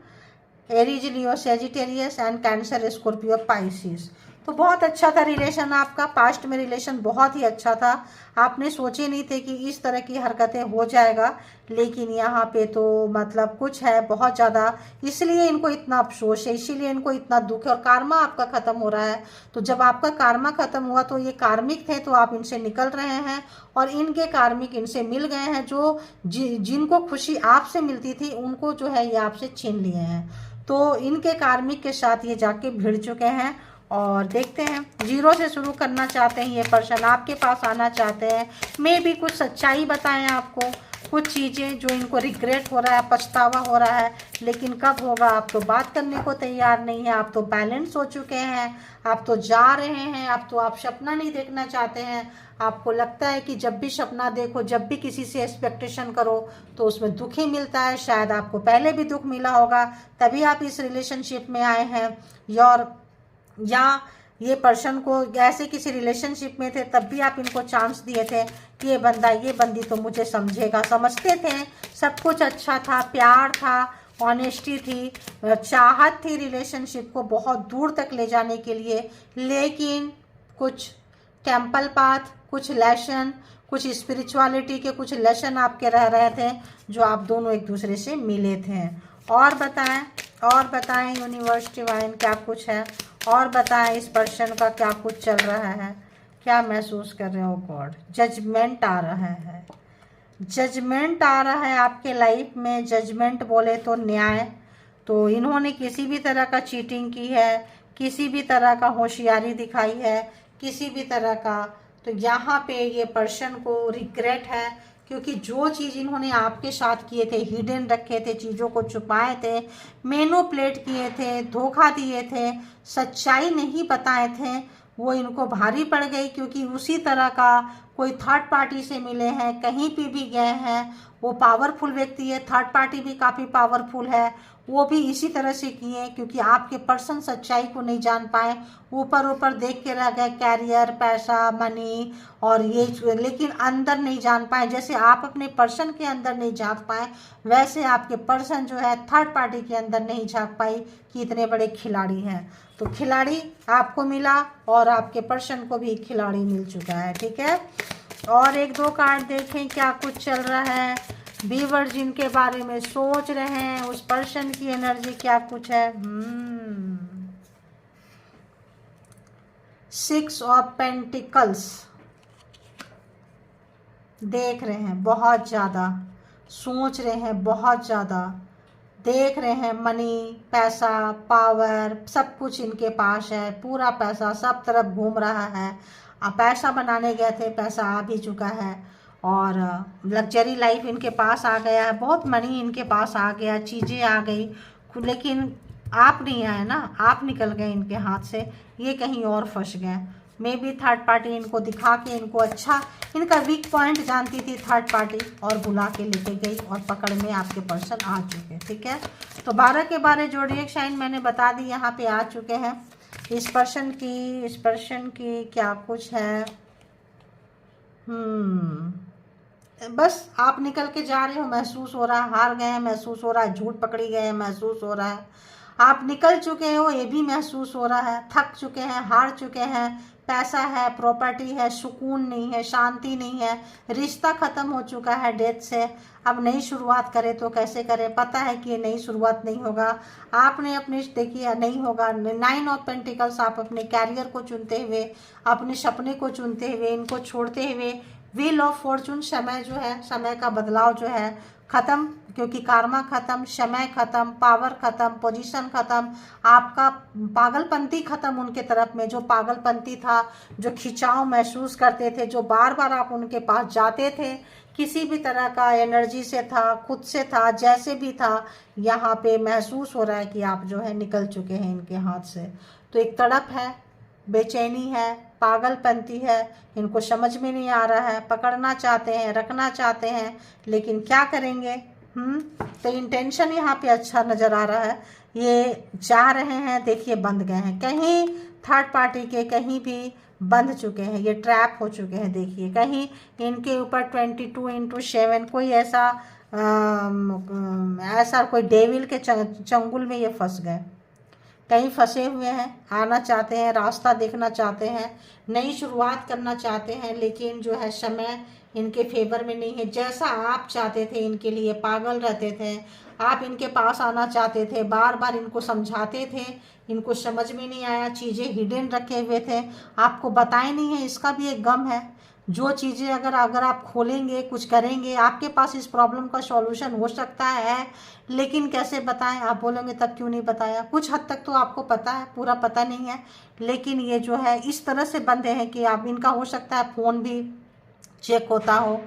Aries, Leo, Sagittarius and cancer, Scorpio, Pisces. तो बहुत अच्छा था रिलेशन आपका, पास्ट में रिलेशन बहुत ही अच्छा था। आपने सोचे नहीं थे कि इस तरह की हरकतें हो जाएगा, लेकिन यहाँ पे तो मतलब कुछ है बहुत ज़्यादा, इसलिए इनको इतना अफसोस है, इसीलिए इनको इतना दुख है। और कार्मा आपका ख़त्म हो रहा है। तो जब आपका कार्मा ख़त्म हुआ तो ये कार्मिक थे, तो आप इनसे निकल रहे हैं और इनके कार्मिक इनसे मिल गए हैं। जो जिनको खुशी आपसे मिलती थी उनको जो है ये आपसे छीन लिए हैं। तो इनके कार्मिक के साथ ये जाके भिड़ चुके हैं। और देखते हैं, 0 से शुरू करना चाहते हैं ये पर्सन, आपके पास आना चाहते हैं। मे भी कुछ सच्चाई बताएं आपको, कुछ चीज़ें जो इनको रिग्रेट हो रहा है, पछतावा हो रहा है, लेकिन कब होगा। आप तो बात करने को तैयार नहीं है, आप तो बैलेंस हो चुके हैं, आप तो जा रहे हैं, आप सपना नहीं देखना चाहते हैं। आपको लगता है कि जब भी सपना देखो, जब भी किसी से एक्सपेक्टेशन करो तो उसमें दुख ही मिलता है। शायद आपको पहले भी दुख मिला होगा, तभी आप इस रिलेशनशिप में आए हैं। या ये पर्सन को ऐसे किसी रिलेशनशिप में थे तब भी आप इनको चांस दिए थे कि ये बंदा, ये बंदी तो मुझे समझेगा। समझते थे, सब कुछ अच्छा था, प्यार था, ऑनेस्टी थी, चाहत थी रिलेशनशिप को बहुत दूर तक ले जाने के लिए। लेकिन कुछ टेम्पल पाथ, कुछ लेसन, कुछ स्पिरिचुअलिटी के कुछ लेसन आपके रह रहे थे, जो आप दोनों एक दूसरे से मिले थे। और बताएं यूनिवर्स डिवाइन क्या कुछ है, और बताएं इस पर्सन का क्या कुछ चल रहा है, क्या महसूस कर रहे हो। गॉड, जजमेंट आ रहा है, जजमेंट आ रहा है आपके लाइफ में। जजमेंट बोले तो न्याय। तो इन्होंने किसी भी तरह का चीटिंग की है, किसी भी तरह का होशियारी दिखाई है, किसी भी तरह का। तो यहाँ पे ये पर्सन को रिग्रेट है, क्योंकि जो चीज़ इन्होंने आपके साथ किए थे, हिडन रखे थे, चीज़ों को छुपाए थे, मैनिपुलेट किए थे, धोखा दिए थे, सच्चाई नहीं बताए थे, वो इनको भारी पड़ गई। क्योंकि उसी तरह का कोई थर्ड पार्टी से मिले हैं, कहीं पे भी गए हैं, वो पावरफुल व्यक्ति है, थर्ड पार्टी भी काफ़ी पावरफुल है, वो भी इसी तरह से किए। क्योंकि आपके पर्सन सच्चाई को नहीं जान पाए, ऊपर देख के रह गए, कैरियर, पैसा, मनी और ये, लेकिन अंदर नहीं जान पाए। जैसे आप अपने पर्सन के अंदर नहीं झांक पाए, वैसे आपके पर्सन जो है थर्ड पार्टी के अंदर नहीं झांक पाई कि इतने बड़े खिलाड़ी हैं। तो खिलाड़ी आपको मिला और आपके पर्सन को भी खिलाड़ी मिल चुका है। ठीक है, और 1-2 कार्ड देखें क्या कुछ चल रहा है। बीवर जिनके बारे में सोच रहे हैं, उस पर्सन की एनर्जी क्या कुछ है। 6 ऑफ पेंटिकल्स देख रहे हैं, बहुत ज़्यादा सोच रहे हैं, बहुत ज़्यादा देख रहे हैं। मनी, पैसा, पावर, सब कुछ इनके पास है, पूरा पैसा सब तरफ घूम रहा है। अब पैसा बनाने गए थे, पैसा आ भी चुका है, और लग्जरी लाइफ इनके पास आ गया है, बहुत मनी इनके पास आ गया, चीज़ें आ गई। लेकिन आप नहीं आए ना, आप निकल गए इनके हाथ से, ये कहीं और फंस गए। मे बी थर्ड पार्टी इनको दिखा के इनको अच्छा इनका वीक पॉइंट जानती थी थर्ड पार्टी और बुला के लेके गई और पकड़ में आपके पर्सन आ चुके। ठीक है, तो 12 के 12 जोडिएक साइन मैंने बता दी यहाँ पे आ चुके हैं। इस पर्सन की क्या कुछ है, बस आप निकल के जा रहे हो, महसूस हो रहा है हार गए हैं, महसूस हो रहा है झूठ पकड़ी गए हैं, महसूस हो रहा है आप निकल चुके हो, ये भी महसूस हो रहा है, थक चुके हैं, हार चुके हैं, पैसा है, प्रॉपर्टी है, सुकून नहीं है, शांति नहीं है, रिश्ता खत्म हो चुका है डेथ से। अब नई शुरुआत करें तो कैसे करें, पता है कि ये नई शुरुआत नहीं होगा। आपने अपने देखिए नहीं होगा। 9 ऑफ पेंटिकल्स, आप अपने कैरियर को चुनते हुए, अपने सपने को चुनते हुए, इनको छोड़ते हुए, व्हील ऑफ फॉर्चून, समय जो है, समय का बदलाव जो है खत्म, क्योंकि कार्मा खत्म, समय खत्म, पावर खत्म, पोजीशन खत्म, आपका पागलपंती खत्म उनके तरफ में। जो पागलपंती था, जो खिंचाव महसूस करते थे, जो बार बार आप उनके पास जाते थे, किसी भी तरह का एनर्जी से था, खुद से था, जैसे भी था, यहाँ पे महसूस हो रहा है कि आप जो है निकल चुके हैं इनके हाथ से। तो एक तड़प है, बेचैनी है, पागलपंती है, इनको समझ में नहीं आ रहा है, पकड़ना चाहते हैं, रखना चाहते हैं, लेकिन क्या करेंगे। तो इंटेंशन यहाँ पे अच्छा नज़र आ रहा है, ये जा रहे हैं, देखिए बंध गए हैं कहीं थर्ड पार्टी के, कहीं भी बंध चुके हैं, ये ट्रैप हो चुके हैं। देखिए कहीं इनके ऊपर 22x7 कोई ऐसा कोई डेविल के चंगुल में ये फंस गए, कहीं फंसे हुए हैं, आना चाहते हैं, रास्ता देखना चाहते हैं, नई शुरुआत करना चाहते हैं, लेकिन जो है समय इनके फेवर में नहीं है। जैसा आप चाहते थे इनके लिए पागल रहते थे, आप इनके पास आना चाहते थे, बार बार इनको समझाते थे, इनको समझ में नहीं आया, चीज़ें हिडन रखे हुए थे, आपको बताए नहीं है, इसका भी एक गम है। जो चीज़ें अगर आप खोलेंगे, कुछ करेंगे, आपके पास इस प्रॉब्लम का सॉल्यूशन हो सकता है, लेकिन कैसे बताएं। आप बोलेंगे तब क्यों नहीं बताया, कुछ हद तक तो आपको पता है, पूरा पता नहीं है, लेकिन ये जो है इस तरह से बंधे हैं कि आप इनका हो सकता है फ़ोन भी चेक होता हो,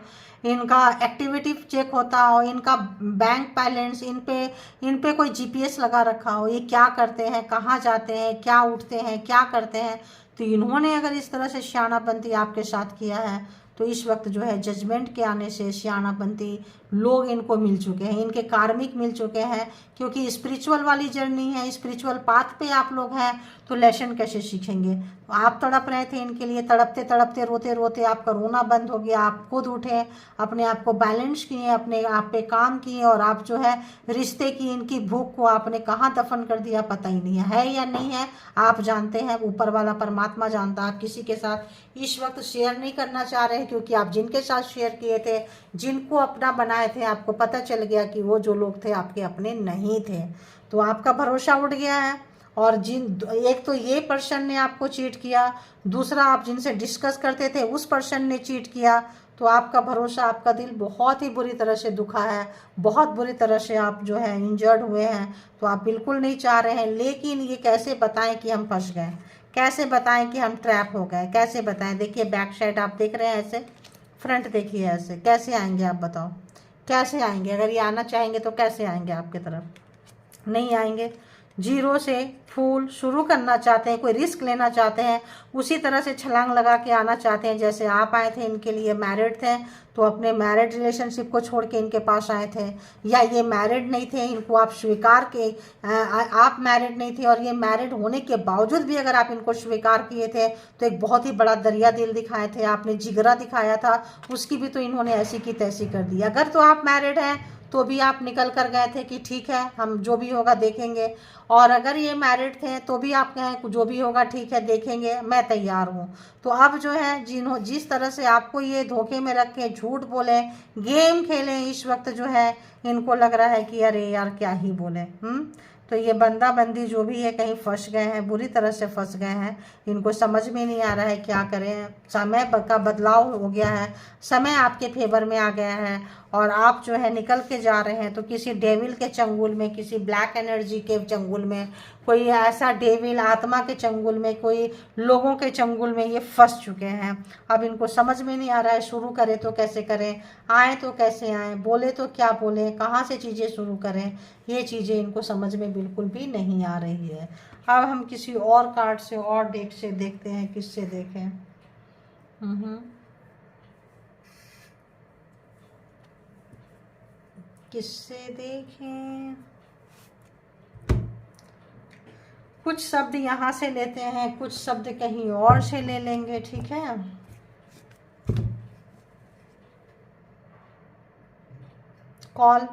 इनका एक्टिविटी चेक होता हो, इनका बैंक बैलेंस, इन पे कोई जीपीएस लगा रखा हो, ये क्या करते हैं, कहाँ जाते हैं, क्या उठते हैं, क्या करते हैं। तो इन्होंने अगर इस तरह से सियानापंती आपके साथ किया है, तो इस वक्त जो है जजमेंट के आने से सियानापंती लोग इनको मिल चुके हैं, इनके कार्मिक मिल चुके हैं, क्योंकि स्पिरिचुअल वाली जर्नी है, स्पिरिचुअल पाथ पे आप लोग हैं, तो लेसन कैसे सीखेंगे। आप तड़प रहे थे इनके लिए, तड़पते तड़पते रोते रोते आपका रोना बंद हो गया, आप खुद उठे, अपने आप को बैलेंस किए, अपने आप पे काम किए, और आप जो है रिश्ते की इनकी भूख को आपने कहाँ दफन कर दिया पता ही नहीं है या नहीं है, आप जानते हैं, ऊपर वाला परमात्मा जानता। आप किसी के साथ इस वक्त शेयर नहीं करना चाह रहे हैं, क्योंकि आप जिनके साथ शेयर किए थे, जिनको अपना बनाए थे, आपको पता चल गया कि वो जो लोग थे आपके अपने नहीं थे, तो आपका भरोसा उठ गया है। और एक तो ये पर्सन ने आपको चीट किया, दूसरा आप जिनसे डिस्कस करते थे उस पर्सन ने चीट किया, तो आपका भरोसा, आपका दिल बहुत ही बुरी तरह से दुखा है, बहुत बुरी तरह से आप जो है इंजर्ड हुए हैं। तो आप बिल्कुल नहीं चाह रहे हैं, लेकिन ये कैसे बताएं कि हम फंस गए, कैसे बताएं कि हम ट्रैप हो गए, कैसे बताएं। देखिए बैक साइड आप देख रहे हैं ऐसे, फ्रंट देखिए ऐसे, कैसे आएंगे आप बताओ, कैसे आएंगे। अगर ये आना चाहेंगे तो कैसे आएंगे आपकी तरफ, नहीं आएंगे। जीरो से फूल शुरू करना चाहते हैं, कोई रिस्क लेना चाहते हैं, उसी तरह से छलांग लगा के आना चाहते हैं जैसे आप आए थे। इनके लिए मैरिड थे तो अपने मैरिड रिलेशनशिप को छोड़ के इनके पास आए थे, या ये मैरिड नहीं थे, इनको आप स्वीकार के आप मैरिड नहीं थे, और ये मैरिड होने के बावजूद भी अगर आप इनको स्वीकार किए थे तो एक बहुत ही बड़ा दरिया दिल दिखाए थे आपने, जिगरा दिखाया था, उसकी भी तो इन्होंने ऐसी की तैसी कर दी। अगर तो आप मैरिड हैं तो भी आप निकल कर गए थे कि ठीक है हम जो भी होगा देखेंगे, और अगर ये मैरिड थे तो भी आप कहें जो भी होगा ठीक है देखेंगे, मैं तैयार हूँ। तो अब जो है जिस तरह से आपको ये धोखे में रख के झूठ बोले, गेम खेलें, इस वक्त जो है इनको लग रहा है कि अरे यार क्या ही बोले। तो ये बंदा बंदी जो भी है कहीं फंस गए हैं, बुरी तरह से फंस गए हैं, इनको समझ में नहीं आ रहा है क्या करें। समय का बदलाव हो गया है, समय आपके फेवर में आ गया है, और आप जो है निकल के जा रहे हैं तो किसी डेविल के चंगुल में, किसी ब्लैक एनर्जी के चंगुल में, कोई ऐसा डेविल आत्मा के चंगुल में, कोई लोगों के चंगुल में ये फंस चुके हैं। अब इनको समझ में नहीं आ रहा है शुरू करें तो कैसे करें, आए तो कैसे आए, बोले तो क्या बोले, कहाँ से चीज़ें शुरू करें, ये चीज़ें इनको समझ में बिल्कुल भी नहीं आ रही है। अब हम किसी और कार्ड से और डेक से देखते हैं, किससे देखें। किससे देखें। कुछ शब्द यहाँ से लेते हैं, कुछ शब्द कहीं और से ले लेंगे, ठीक है। कॉल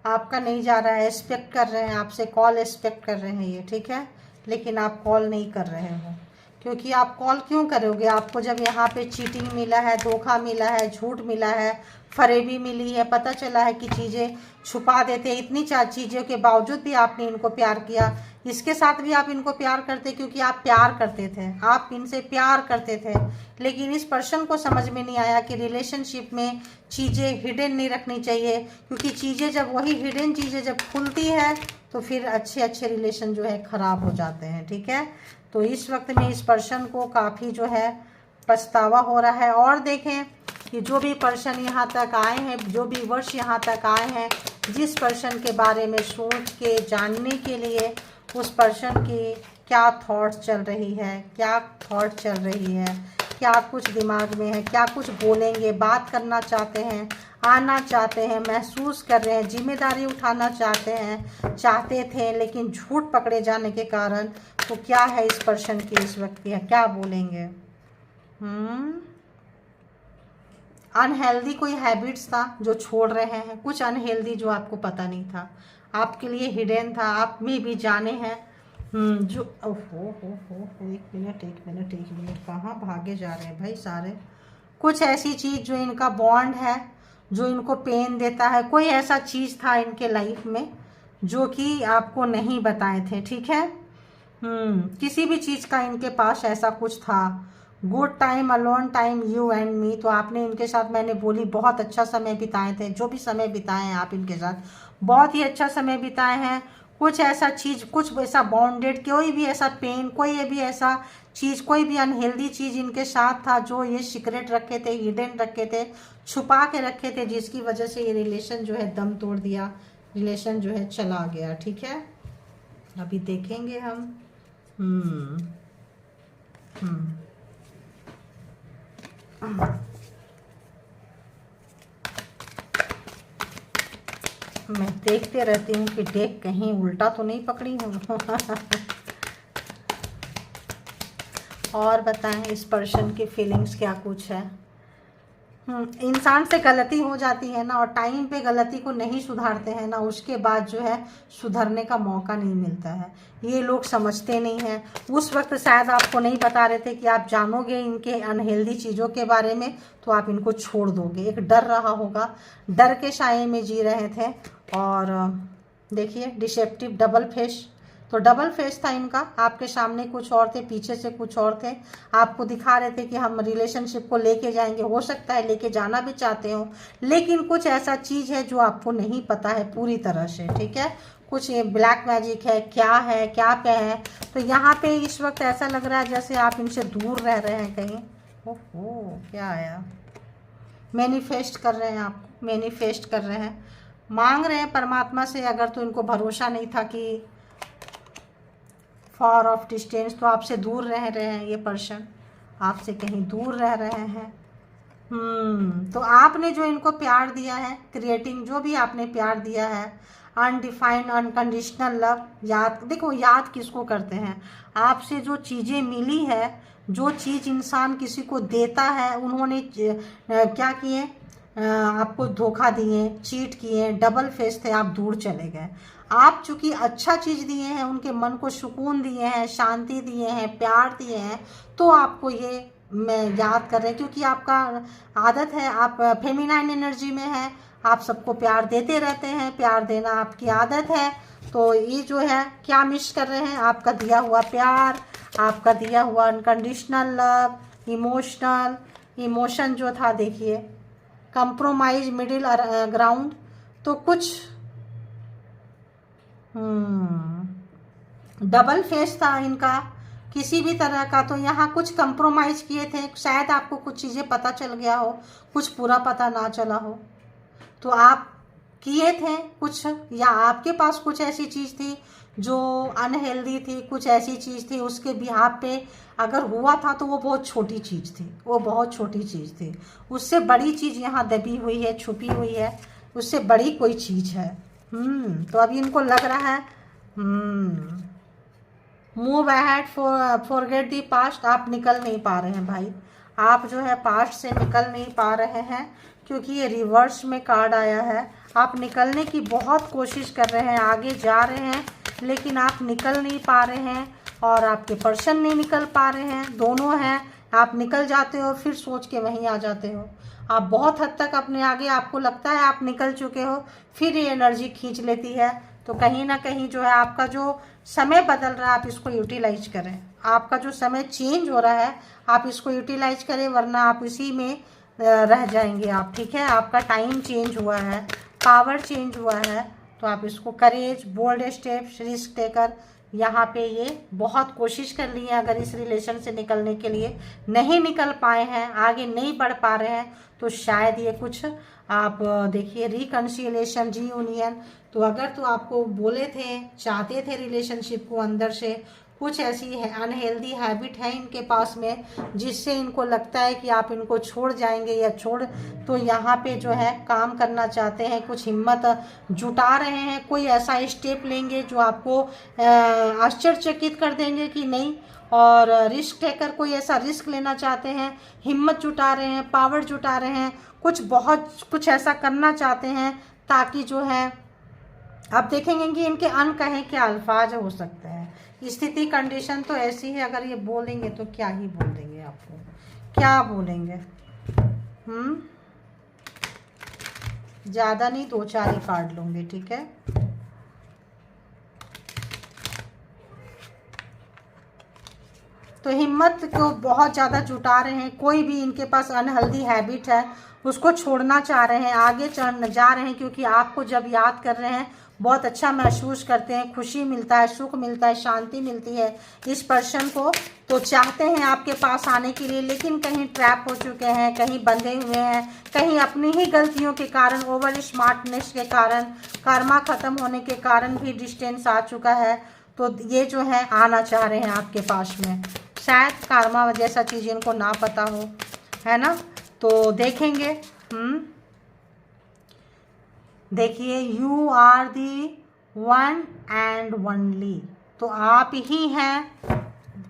आपका नहीं जा रहा है, एक्सपेक्ट कर रहे हैं आपसे कॉल, एक्सपेक्ट कर रहे हैं ये, ठीक है, लेकिन आप कॉल नहीं कर रहे हो। क्योंकि आप कॉल क्यों करोगे, आपको जब यहाँ पे चीटिंग मिला है, धोखा मिला है, झूठ मिला है, फरेबी मिली है, पता चला है कि चीज़ें छुपा देते हैं, इतनी चीज़ों के बावजूद भी आपने इनको प्यार किया। इसके साथ भी आप इनको प्यार करते क्योंकि आप प्यार करते थे, आप इनसे प्यार करते थे। लेकिन इस पर्सन को समझ में नहीं आया कि रिलेशनशिप में चीज़ें हिडन नहीं रखनी चाहिए, क्योंकि चीज़ें जब वही हिडन चीज़ें जब खुलती है तो फिर अच्छे रिलेशन जो है ख़राब हो जाते हैं, ठीक है। तो इस वक्त में इस पर्सन को काफ़ी जो है पछतावा हो रहा है। और देखें कि जो भी पर्सन यहाँ तक आए हैं, जो भी वर्ष यहाँ तक आए हैं, जिस पर्सन के बारे में सोच के जानने के लिए, उस पर्सन की क्या थॉट्स चल रही है, क्या थॉट चल रही है, क्या कुछ दिमाग में है, क्या कुछ बोलेंगे, बात करना चाहते हैं, आना चाहते हैं, महसूस कर रहे हैं, जिम्मेदारी उठाना चाहते थे लेकिन झूठ पकड़े जाने के कारण। तो क्या है इस पर्सन की इस वक्त की, क्या बोलेंगे। अनहेल्दी कोई हैबिट्स था जो छोड़ रहे हैं, कुछ अनहेल्दी जो आपको पता नहीं था, आपके लिए हिडन था, आप में भी जाने हैं। जो हो एक मिनट कहाँ भागे जा रहे हैं भाई सारे। कुछ ऐसी चीज़ जो इनका बॉन्ड है, जो इनको पेन देता है, कोई ऐसा चीज़ था इनके लाइफ में जो कि आपको नहीं बताए थे, ठीक है। किसी भी चीज़ का इनके पास ऐसा कुछ था। Good time, alone time, you and me. तो आपने इनके साथ, मैंने बोली, बहुत अच्छा समय बिताए थे। जो भी समय बिताए हैं आप इनके साथ, बहुत ही अच्छा समय बिताए हैं। कुछ ऐसा चीज़, कुछ ऐसा बॉन्डेड, कोई भी ऐसा पेन, कोई भी ऐसा चीज़, कोई भी अनहेल्दी चीज़ इनके साथ था जो ये सीक्रेट रखे थे, हिडन रखे थे, छुपा के रखे थे, जिसकी वजह से ये रिलेशन जो है दम तोड़ दिया, रिलेशन जो है चला गया, ठीक है। अभी देखेंगे हम। मैं देखते रहती हूँ कि डेक कहीं उल्टा तो नहीं पकड़ी हूँ। और बताएं इस पर्सन की फीलिंग्स क्या कुछ है। इंसान से गलती हो जाती है ना, और टाइम पे गलती को नहीं सुधारते हैं ना, उसके बाद जो है सुधरने का मौका नहीं मिलता है। ये लोग समझते नहीं हैं। उस वक्त शायद आपको नहीं बता रहे थे कि आप जानोगे इनके अनहेल्दी चीज़ों के बारे में तो आप इनको छोड़ दोगे। एक डर रहा होगा, डर के साये में जी रहे थे। और देखिए डिसेप्टिव, डबल फेस, तो डबल फेस था इनका। आपके सामने कुछ और थे, पीछे से कुछ और थे। आपको दिखा रहे थे कि हम रिलेशनशिप को लेके जाएंगे, हो सकता है लेके जाना भी चाहते हो, लेकिन कुछ ऐसा चीज़ है जो आपको नहीं पता है पूरी तरह से, ठीक है। कुछ ये ब्लैक मैजिक है, क्या पे है। तो यहाँ पे इस वक्त ऐसा लग रहा है जैसे आप इनसे दूर रह रहे हैं कहीं। ओहो, क्या आया। मैनिफेस्ट कर रहे हैं, आपको मैनिफेस्ट कर रहे हैं, मांग रहे हैं परमात्मा से। अगर तो इनको भरोसा नहीं था कि फॉर ऑफ डिस्टेंस, तो आपसे दूर रह रहे हैं, ये पर्सन आपसे कहीं दूर रह रहे हैं। तो आपने जो इनको प्यार दिया है, क्रिएटिंग जो भी आपने प्यार दिया है, अनडिफाइंड अनकंडीशनल लव, याद, देखो याद किसको करते हैं, आपसे जो चीज़ें मिली है, जो चीज़ इंसान किसी को देता है, उन्होंने क्या किए, आपको धोखा दिए, चीट किए, डबल फेस थे, आप दूर चले गए। आप चूंकि अच्छा चीज़ दिए हैं, उनके मन को सुकून दिए हैं, शांति दिए हैं, प्यार दिए हैं, तो आपको ये मैं याद कर रहे हैं। क्योंकि आपका आदत है, आप फेमिनाइन एनर्जी में है, आप सबको प्यार देते रहते हैं, प्यार देना आपकी आदत है। तो ये जो है क्या मिस कर रहे हैं, आपका दिया हुआ प्यार, आपका दिया हुआ अनकंडीशनल लव, इमोशन जो था, देखिए कंप्रोमाइज, मिडिल ग्राउंड। तो कुछ डबल फेस था इनका किसी भी तरह का। तो यहाँ कुछ कंप्रोमाइज किए थे, शायद आपको कुछ चीज़ें पता चल गया हो, कुछ पूरा पता ना चला हो, तो आप किए थे कुछ, या आपके पास कुछ ऐसी चीज़ थी जो अनहेल्दी थी, कुछ ऐसी चीज़ थी, उसके बिहाफ पे अगर हुआ था तो वो बहुत छोटी चीज़ थी, वो बहुत छोटी चीज़ थी। उससे बड़ी चीज़ यहाँ दबी हुई है, छुपी हुई है, उससे बड़ी कोई चीज़ है। तो अभी इनको लग रहा है move ahead, forget the past. आप निकल नहीं पा रहे हैं भाई, आप जो है पास्ट से निकल नहीं पा रहे हैं, क्योंकि ये रिवर्स में कार्ड आया है। आप निकलने की बहुत कोशिश कर रहे हैं, आगे जा रहे हैं, लेकिन आप निकल नहीं पा रहे हैं, और आपके पर्सन नहीं निकल पा रहे हैं। दोनों हैं, आप निकल जाते हो फिर सोच के वहीं आ जाते हो। आप बहुत हद तक अपने आगे, आपको लगता है आप निकल चुके हो, फिर ये एनर्जी खींच लेती है। तो कहीं ना कहीं जो है आपका जो समय बदल रहा है, आप इसको यूटिलाइज करें। आपका जो समय चेंज हो रहा है, आप इसको यूटिलाइज करें, वरना आप इसी में रह जाएंगे आप। ठीक है, आपका टाइम चेंज हुआ है, पावर चेंज हुआ है, तो आप इसको करेज, बोल्ड स्टेप्स, रिस्क टेकर, यहाँ पे ये बहुत कोशिश कर ली है। अगर इस रिलेशन से निकलने के लिए नहीं निकल पाए हैं, आगे नहीं बढ़ पा रहे हैं, तो शायद ये कुछ आप देखिए रिकन्सिलेशन, रीयूनियन। तो अगर तो आपको बोले थे, चाहते थे रिलेशनशिप को अंदर से, कुछ ऐसी है अनहेल्दी हैबिट है इनके पास में, जिससे इनको लगता है कि आप इनको छोड़ जाएंगे या छोड़, तो यहाँ पे जो है काम करना चाहते हैं, कुछ हिम्मत जुटा रहे हैं, कोई ऐसा स्टेप लेंगे जो आपको आश्चर्यचकित कर देंगे कि नहीं। और रिस्क टेकर, कोई ऐसा रिस्क लेना चाहते हैं, हिम्मत जुटा रहे हैं, पावर जुटा रहे हैं, कुछ ऐसा करना चाहते हैं, ताकि जो है आप देखेंगे कि इनके अनकहे क्या अल्फाज हो सकते हैं। स्थिति कंडीशन तो ऐसी है, अगर ये बोलेंगे तो क्या ही बोल देंगे, आपको क्या बोलेंगे। ज़्यादा नहीं, 2-4 ही कार्ड लूँगी, ठीक है। तो हिम्मत को बहुत ज़्यादा जुटा रहे हैं, कोई भी इनके पास अनहेल्दी हैबिट है उसको छोड़ना चाह रहे हैं, आगे चढ़ जा रहे हैं, क्योंकि आपको जब याद कर रहे हैं बहुत अच्छा महसूस करते हैं, खुशी मिलता है, सुख मिलता है, शांति मिलती है इस पर्सन को। तो चाहते हैं आपके पास आने के लिए, लेकिन कहीं ट्रैप हो चुके हैं, कहीं बंधे हुए हैं, कहीं अपनी ही गलतियों के कारण, ओवर स्मार्टनेस के कारण, कर्मा ख़त्म होने के कारण भी डिस्टेंस आ चुका है। तो ये जो है आना चाह रहे हैं आपके पास में, शायद कर्मा जैसा चीज़ इनको ना पता हो, है ना। तो देखेंगे, देखिए, you are the one and only. तो आप ही हैं।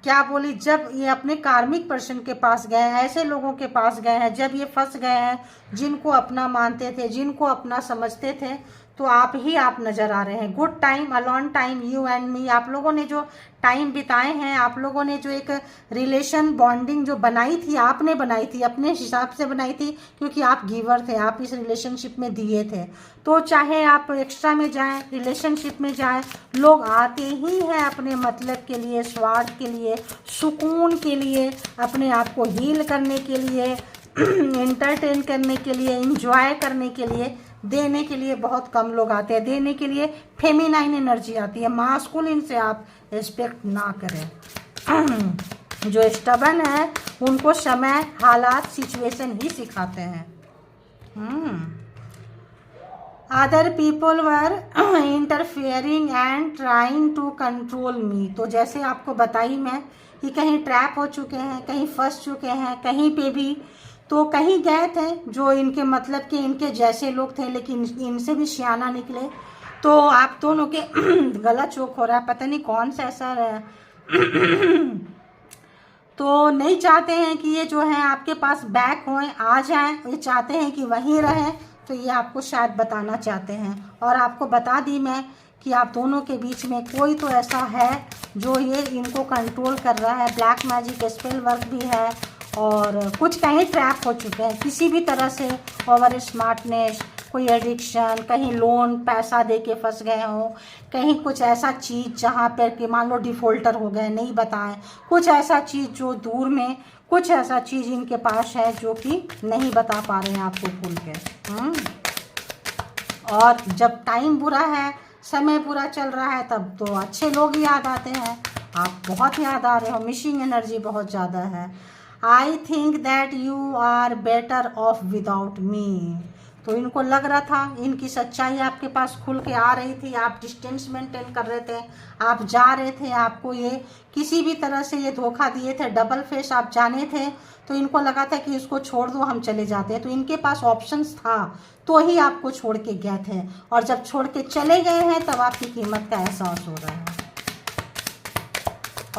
क्या बोली, जब ये अपने कार्मिक पर्सन के पास गए हैं, ऐसे लोगों के पास गए हैं, जब ये फंस गए हैं, जिनको अपना मानते थे, जिनको अपना समझते थे, तो आप ही आप नज़र आ रहे हैं। Good time, alone time, you and me. आप लोगों ने जो टाइम बिताए हैं, आप लोगों ने जो एक रिलेशन बॉन्डिंग जो बनाई थी, आपने बनाई थी, अपने हिसाब से बनाई थी, क्योंकि आप गिवर थे, आप इस रिलेशनशिप में दिए थे। तो चाहे आप एक्स्ट्रा में जाएं, रिलेशनशिप में जाएं, लोग आते ही हैं अपने मतलब के लिए, स्वार्थ के लिए, सुकून के लिए, अपने आप को हील करने के लिए, एंटरटेन करने के लिए, एंजॉय करने के लिए। देने के लिए बहुत कम लोग आते हैं, देने के लिए फेमिनाइन एनर्जी आती है, मास्कुलिन से आप एक्सपेक्ट ना करें। जो स्टबन है उनको समय, हालात, सिचुएशन ही सिखाते हैं। Other people were interfering and trying to control me. तो जैसे आपको बताई मैं कि कहीं ट्रैप हो चुके हैं, कहीं फंस चुके हैं, कहीं पे भी, तो कहीं गए थे जो इनके मतलब के इनके जैसे लोग थे, लेकिन इनसे भी सियाना निकले। तो आप दोनों के गला चोक हो रहा है, पता नहीं कौन सा ऐसा तो नहीं चाहते हैं कि ये जो है आपके पास बैक होएं, आ जाएं, ये चाहते हैं कि वहीं रहें। तो ये आपको शायद बताना चाहते हैं, और आपको बता दी मैं कि आप दोनों के बीच में कोई तो ऐसा है जो ये इनको कंट्रोल कर रहा है। ब्लैक मैजिक, स्पेल वर्क भी है, और कुछ कहीं ट्रैप हो चुके हैं किसी भी तरह से, ओवर स्मार्टनेस, कोई एडिक्शन, कहीं लोन पैसा दे के फंस गए हो, कहीं कुछ ऐसा चीज़ जहाँ पर कि मान लो डिफ़ॉल्टर हो गए, नहीं बताएं, कुछ ऐसा चीज़ जो दूर में, कुछ ऐसा चीज़ इनके पास है जो कि नहीं बता पा रहे हैं आपको खुल के। और जब टाइम बुरा है, समय बुरा चल रहा है, तब तो अच्छे लोग याद आते हैं। आप बहुत याद आ रहे हो, मिसिंग एनर्जी बहुत ज़्यादा है। I think that you are better off without me. तो इनको लग रहा था इनकी सच्चाई आपके पास खुल के आ रही थी, आप डिस्टेंस मेंटेन कर रहे थे, आप जा रहे थे, आपको ये किसी भी तरह से ये धोखा दिए थे, डबल फेस आप जाने थे, तो इनको लगा था कि इसको छोड़ दो, हम चले जाते हैं। तो इनके पास ऑप्शंस था तो ही आपको छोड़ के गए थे, और जब छोड़ के चले गए हैं तब आपकी कीमत का एहसास हो रहा है।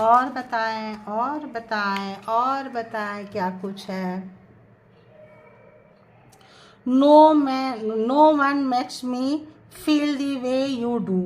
और बताएं, और बताएं, और बताएं क्या कुछ है। No one makes me feel the way you do.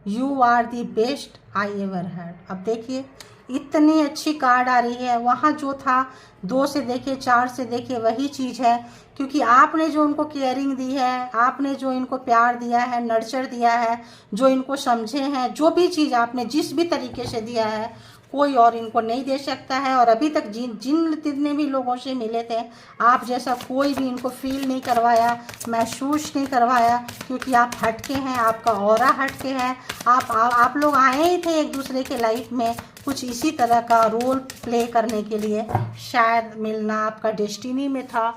You are the best I ever had. अब देखिए इतनी अच्छी कार्ड आ रही है। वहाँ जो था 2 से देखे 4 से देखे वही चीज़ है, क्योंकि आपने जो उनको केयरिंग दी है, आपने जो इनको प्यार दिया है, नर्चर दिया है, जो इनको समझे हैं, जो भी चीज़ आपने जिस भी तरीके से दिया है कोई और इनको नहीं दे सकता है। और अभी तक जितने भी लोगों से मिले थे आप जैसा कोई भी इनको फील नहीं करवाया, महसूस नहीं करवाया, क्योंकि आप हटके हैं, आपका ऑरा हटके है। आप लोग आए ही थे एक दूसरे के लाइफ में कुछ इसी तरह का रोल प्ले करने के लिए, शायद मिलना आपका डेस्टिनी में था।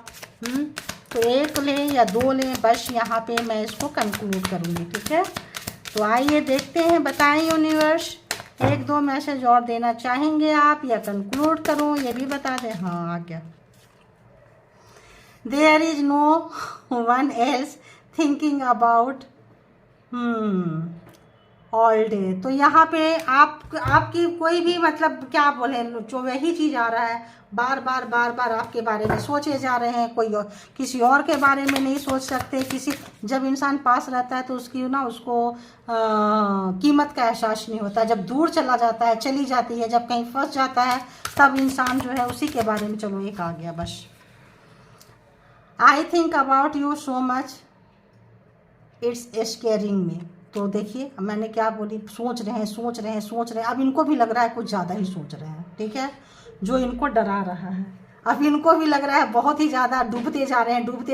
तो 1 लें या 2 लें, बस यहाँ पे मैं इसको कंक्लूड करूँगी, ठीक है। तो आइए देखते हैं, बताएं यूनिवर्स 1-2 मैसेज और देना चाहेंगे आप या कंक्लूड करूं, ये भी बता दें। हाँ आ गया। There is no one else thinking about all day. तो यहाँ पे आपकी कोई भी मतलब क्या बोले, जो वही चीज़ आ रहा है, बार बार आपके बारे में सोचे जा रहे हैं, कोई और किसी और के बारे में नहीं सोच सकते। जब इंसान पास रहता है तो उसको कीमत का एहसास नहीं होता। जब दूर चला जाता है, चली जाती है, जब कहीं फंस जाता है, तब इंसान जो है उसी के बारे में, चलो एक आ गया बस। I think about you so much it's scaring me. तो देखिए मैंने क्या बोली, सोच रहे हैं। अब इनको भी लग रहा है कुछ ज़्यादा ही सोच रहे हैं, ठीक है, जो इनको डरा रहा है। अब इनको भी लग रहा है बहुत ही ज़्यादा डूबते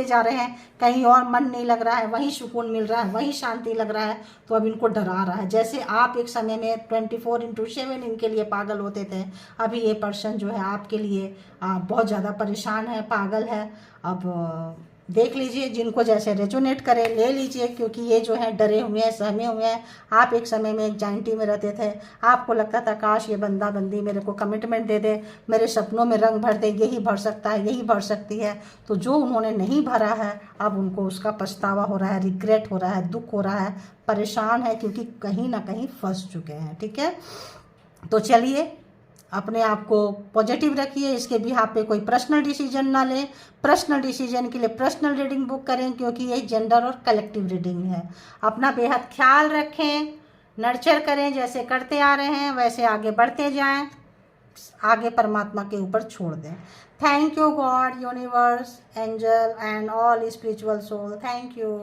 जा रहे हैं, कहीं और मन नहीं लग रहा है, वहीं सुकून मिल रहा है, वहीं शांति लग रहा है। तो अब इनको डरा रहा है। जैसे आप एक समय में 24/7 इनके लिए पागल होते थे, अभी ये पर्सन जो है आपके लिए बहुत ज़्यादा परेशान है, पागल है। अब देख लीजिए, जिनको जैसे रेजोनेट करे ले लीजिए, क्योंकि ये जो है डरे हुए हैं, सहमे हुए हैं। आप एक समय में एक जॉइंटी में रहते थे, आपको लगता था काश ये बंदा बंदी मेरे को कमिटमेंट दे दे, मेरे सपनों में रंग भर दे, यही भर सकता है, यही भर सकती है। तो जो उन्होंने नहीं भरा है अब उनको उसका पछतावा हो रहा है, रिग्रेट हो रहा है, दुख हो रहा है, परेशान है, क्योंकि कहीं ना कहीं फंस चुके हैं, ठीक है। तो चलिए अपने आप को पॉजिटिव रखिए, इसके बिहाफ पे कोई पर्सनल डिसीजन ना लें। पर्सनल डिसीजन के लिए पर्सनल रीडिंग बुक करें, क्योंकि ये जेंडर और कलेक्टिव रीडिंग है। अपना बेहद ख्याल रखें, नर्चर करें, जैसे करते आ रहे हैं वैसे आगे बढ़ते जाएं, आगे परमात्मा के ऊपर छोड़ दें। Thank you God, universe, angel and all spiritual soul, thank you.